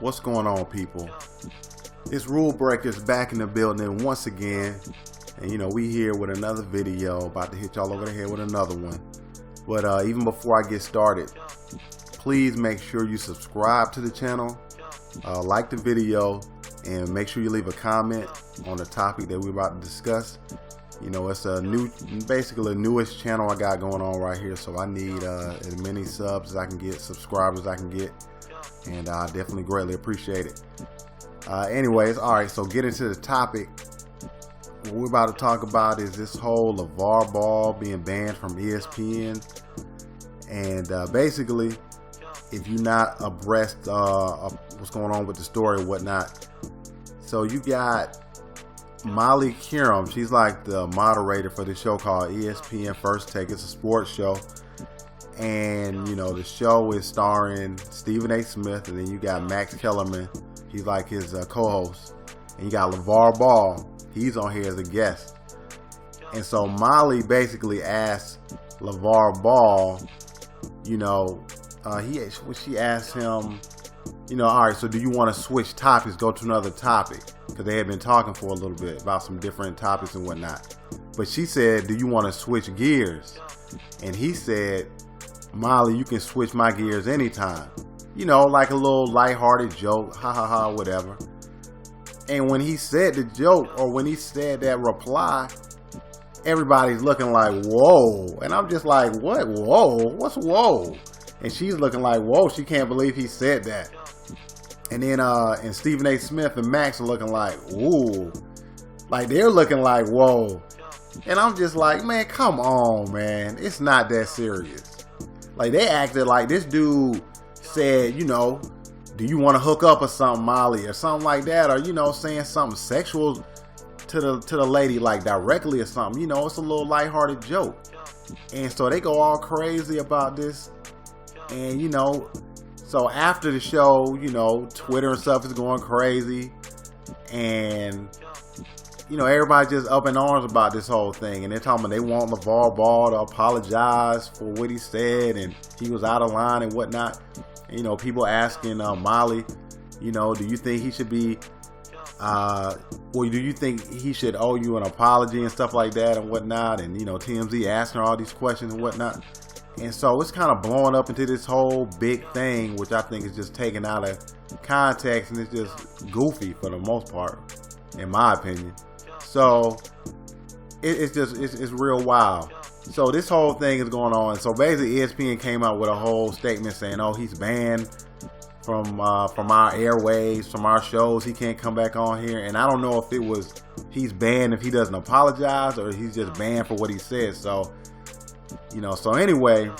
What's going on, people? It's Rule Breakers back in the building once again. And we here with another video, about to hit y'all over the head with another one. But even before I get started, please make sure you subscribe to the channel, like the video, and make sure you leave a comment on the topic that we're about to discuss. It's basically the newest channel I got going on right here, so I need as many subs as I can get, subscribers as I can get, and I definitely greatly appreciate it. Anyways, alright, so get into the topic. What we're about to talk about is this whole Lavar ball being banned from ESPN, and basically, if you're not abreast of what's going on with the story and whatnot, so you got Molly Qerim. She's like the moderator for this show called ESPN First Take. It's a sports show, and the show is starring Stephen A. Smith, and then you got Max Kellerman. He's like his co-host, and you got Lavar Ball. He's on here as a guest. And so Molly basically asked Lavar Ball, she asked him, all right, so do you want to switch topics, go to another topic? Because they had been talking for a little bit about some different topics and whatnot. But she said, do you want to switch gears? And he said, Molly, you can switch my gears anytime. Like a little lighthearted joke, ha ha ha, whatever. And when he said the joke, or when he said that reply, everybody's looking like, whoa. And I'm just like, what? Whoa? What's whoa? And she's looking like, whoa, she can't believe he said that. And then and Stephen A. Smith and Max are looking like, ooh. Like, they're looking like, whoa. And I'm just like, man, come on, man. It's not that serious. Like, they acted like this dude said, do you want to hook up or something, Molly, or something like that, or saying something sexual to the lady, like directly or something. It's a little lighthearted joke. And so they go all crazy about this. And so after the show, Twitter and stuff is going crazy, and everybody just up in arms about this whole thing, and they're talking about they want Lavar Ball to apologize for what he said, and he was out of line and whatnot. And, people asking Molly, do you think he should be, or do you think he should owe you an apology and stuff like that and whatnot? And TMZ asking her all these questions and whatnot. And so it's kind of blowing up into this whole big thing, which I think is just taken out of context, and it's just goofy for the most part, in my opinion. So it's real wild. So this whole thing is going on. So basically ESPN came out with a whole statement saying, oh, he's banned from our airwaves, from our shows. He can't come back on here. And I don't know if it was he's banned if he doesn't apologize, or he's just banned for what he said. So so anyway,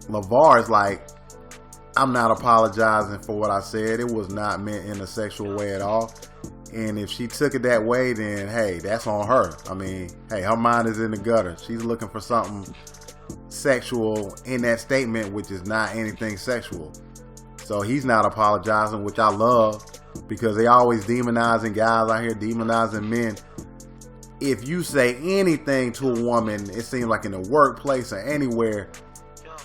Lavar is like, I'm not apologizing for what I said. It was not meant in a sexual way at all. And if she took it that way, then hey, that's on her. I mean, hey, her mind is in the gutter. She's looking for something sexual in that statement, which is not anything sexual. So he's not apologizing, which I love, because they always demonizing guys out here, demonizing men. If you say anything to a woman, it seems like in the workplace or anywhere,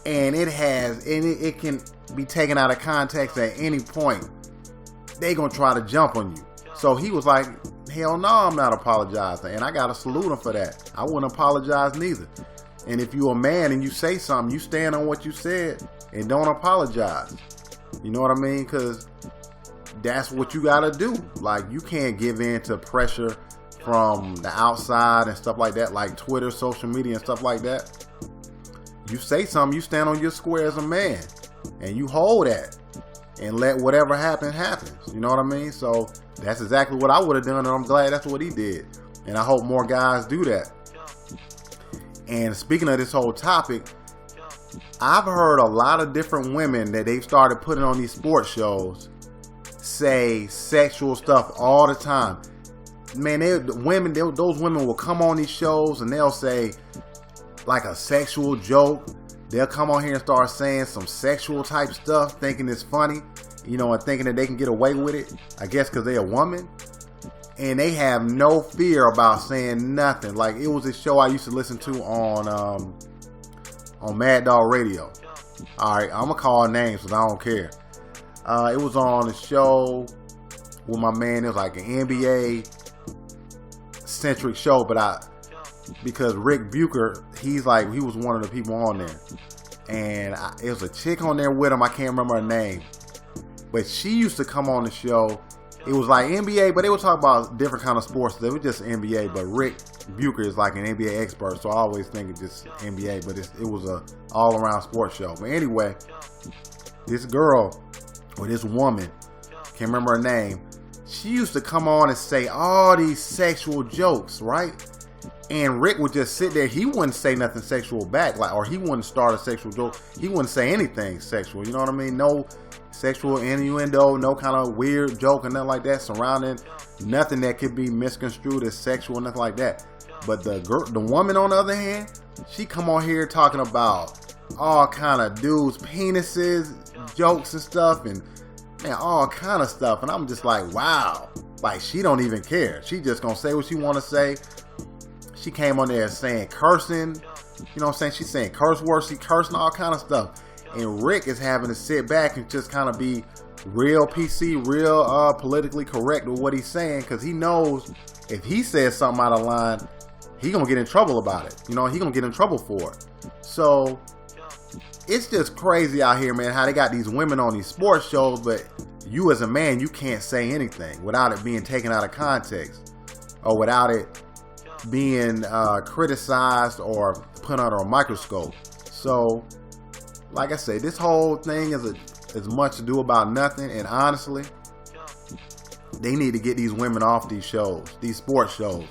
and it can be taken out of context at any point, they gonna try to jump on you. So he was like, hell no, I'm not apologizing. And I got to salute him for that. I wouldn't apologize neither. And if you're a man and you say something, you stand on what you said and don't apologize. You know what I mean? Because that's what you got to do. Like, you can't give in to pressure from the outside and stuff like that, like Twitter, social media and stuff like that. You say something, you stand on your square as a man. And you hold that. And let whatever happen, happens. You know what I mean? So that's exactly what I would have done, and I'm glad that's what he did. And I hope more guys do that. And speaking of this whole topic, I've heard a lot of different women that they've started putting on these sports shows say sexual stuff all the time. Man, those women will come on these shows and they'll say like a sexual joke. They'll come on here and start saying some sexual type stuff, thinking it's funny, and thinking that they can get away with it, I guess because they're a woman. And they have no fear about saying nothing. Like, it was a show I used to listen to on Mad Dog Radio. All right, I'm going to call names because I don't care. It was on a show with my man. It was like an NBA centric show, but because Ric Bucher, he was one of the people on there, and it was a chick on there with him. I can't remember her name, but she used to come on the show. It was like NBA, but they would talk about different kind of sports. It was just NBA, but Ric Bucher is like an NBA expert, so I always think it's just NBA, but it was a all around sports show. But anyway, this girl or this woman, can't remember her name, she used to come on and say all these sexual jokes, right? And Rick would just sit there. He wouldn't say nothing sexual back, or he wouldn't start a sexual joke. He wouldn't say anything sexual. You know what I mean? No sexual innuendo, no kind of weird joke or nothing like that surrounding nothing that could be misconstrued as sexual, nothing like that. But the woman on the other hand, she come on here talking about all kind of dudes' penises, jokes and stuff, and man, all kind of stuff. And I'm just like, wow, like she don't even care. She just gonna say what she want to say. She came on there saying cursing, you know what I'm saying? She's saying curse words, she cursing all kind of stuff. And Rick is having to sit back and just kind of be real PC, real politically correct with what he's saying, because he knows if he says something out of line, he gonna get in trouble about it. You know, he gonna get in trouble for it. So it's just crazy out here, man, how they got these women on these sports shows, but you as a man, you can't say anything without it being taken out of context or without it being criticized or put under a microscope. So like I said, this whole thing is as much to do about nothing, and honestly, they need to get these women off these shows, these sports shows,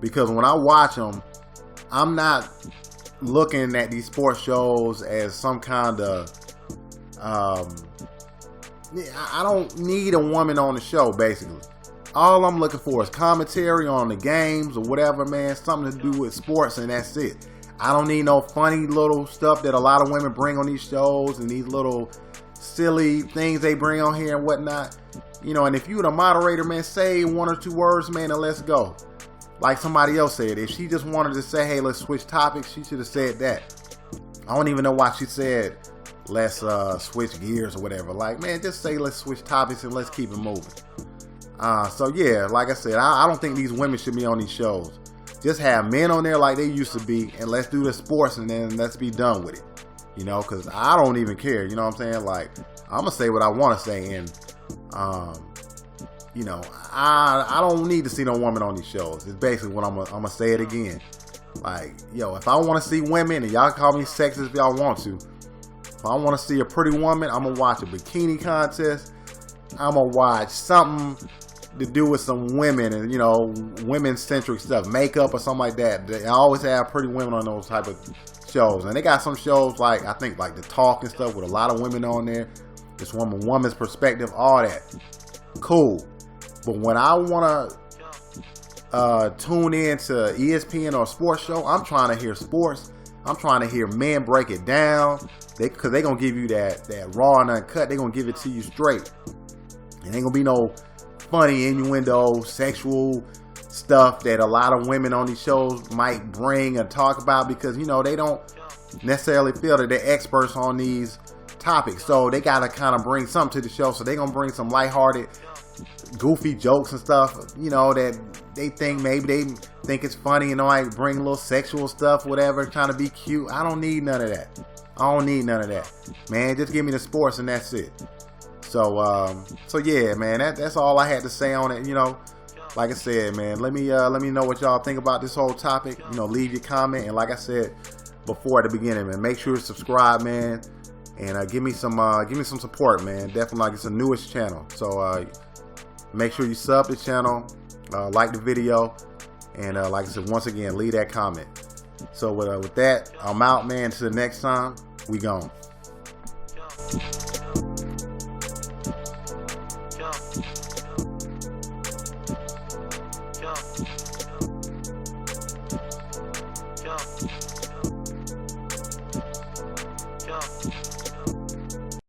because when I watch them, I'm not looking at these sports shows as some kind of I don't need a woman on the show. Basically, all I'm looking for is commentary on the games or whatever, man, something to do with sports, and that's it. I don't need no funny little stuff that a lot of women bring on these shows and these little silly things they bring on here and whatnot. You know, and if you the moderator, man, say one or two words, man, and let's go. Like somebody else said, if she just wanted to say, hey, let's switch topics, she should have said that. I don't even know why she said, let's switch gears or whatever. Like, man, just say, let's switch topics and let's keep it moving. So, yeah, like I said, I don't think these women should be on these shows. Just have men on there like they used to be, and let's do the sports, and then let's be done with it. You know, because I don't even care. You know what I'm saying? Like, I'm going to say what I want to say, and, you know, I don't need to see no woman on these shows. It's basically what I'm going to say it again. Like, yo, if I want to see women, and y'all call me sexist if y'all want to, if I want to see a pretty woman, I'm going to watch a bikini contest. I'm going to watch something to do with some women and, you know, women-centric stuff, makeup or something like that. They always have pretty women on those type of shows. And they got some shows like, I think, like The Talk and stuff with a lot of women on there. This woman's perspective, all that. Cool. But when I want to tune in to ESPN or a sports show, I'm trying to hear sports. I'm trying to hear men break it down. Because they're going to give you that raw and uncut. They're going to give it to you straight. And ain't going to be no funny innuendo, sexual stuff that a lot of women on these shows might bring and talk about, because, you know, they don't necessarily feel that they're experts on these topics. So they got to kind of bring something to the show. So they're going to bring some lighthearted, goofy jokes and stuff, you know, that they think maybe they think it's funny, you know, like bring a little sexual stuff, whatever, trying to be cute. I don't need none of that. I don't need none of that. Man, just give me the sports and that's it. So yeah, man, that's all I had to say on it. You know, like I said, man, let me know what y'all think about this whole topic. You know, leave your comment, and like I said before at the beginning, man, make sure to subscribe, man, and give me some support, man. Definitely, like, it's a newest channel, so make sure you sub the channel, like the video, and like I said, once again, leave that comment. So with that, I'm out, man. Until the next time, we gone.